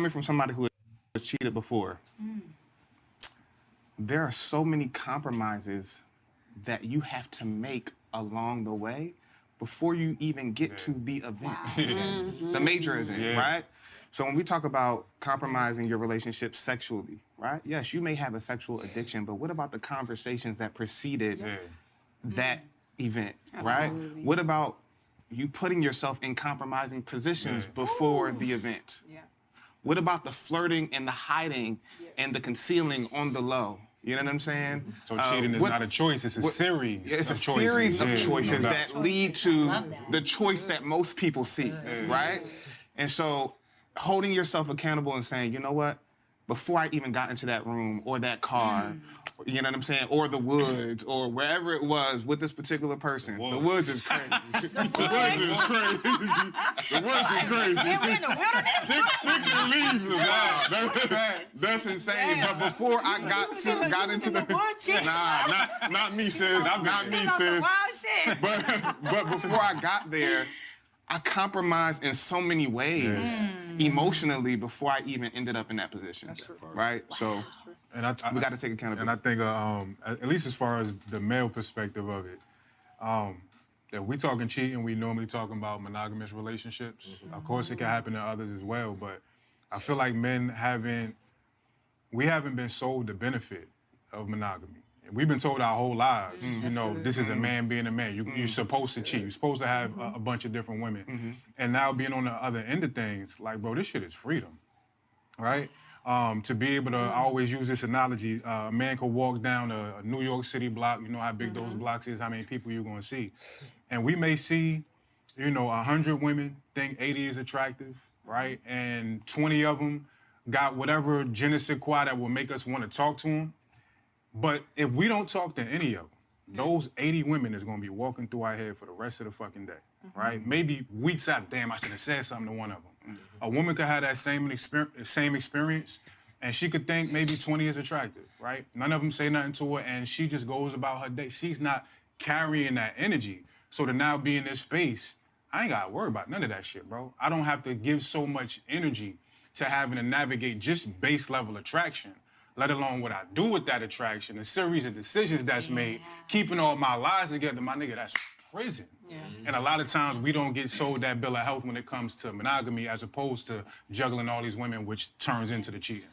from somebody who has cheated before, there are so many compromises that you have to make along the way before you even get to the event, the major event, right? So when we talk about compromising your relationship sexually, right? Yes, you may have a sexual addiction, but what about the conversations that preceded that event, right? What about you putting yourself in compromising positions before the event? What about the flirting and the hiding and the concealing on the low? You know what I'm saying? So cheating is not a choice, it's a series It's of a choices. series of choices that lead to the choice that most people see, right? And so holding yourself accountable and saying, you know what? Before I even got into that room or that car, you know what I'm saying? Or the woods or wherever it was with this particular person. The woods is crazy. The woods is crazy. The woods is crazy. And we're in the wilderness. Sticks and leaves is wild. That's insane. Yeah. But before I got into the woods, chick. not me, sis. Not me, sis. Wild shit. But before I got there, I compromised in so many ways emotionally before I even ended up in that position. That's true. Right? So we got to take accountability. And I think, at least as far as the male perspective of it, if we talking cheating, we normally talking about monogamous relationships. Of course, it can happen to others as well, but I feel like men haven't been sold the benefit of monogamy. We've been told our whole lives, you know, this is a man being a man. You're supposed to cheat. You're supposed to have a bunch of different women. And now being on the other end of things, like, bro, this shit is freedom, right? To be able to, I always use this analogy, a man could walk down a New York City block, you know how big those blocks is, how many people you're gonna see. And we may see, you know, 100 women, think 80 is attractive, right? And 20 of them got whatever je ne sais quoi that will make us wanna talk to them. But if we don't talk to any of them, those 80 women is gonna be walking through our head for the rest of the fucking day, right? Maybe weeks out, damn, I should have said something to one of them. A woman could have that same experience, and she could think maybe 20 is attractive, right? None of them say nothing to her, and she just goes about her day. She's not carrying that energy. So to now be in this space, I ain't gotta worry about none of that shit, bro. I don't have to give so much energy to having to navigate just base level attraction, let alone what I do with that attraction, a series of decisions that's made, keeping all my lives together, my nigga, that's prison. And a lot of times we don't get sold that bill of health when it comes to monogamy as opposed to juggling all these women, which turns into the cheating.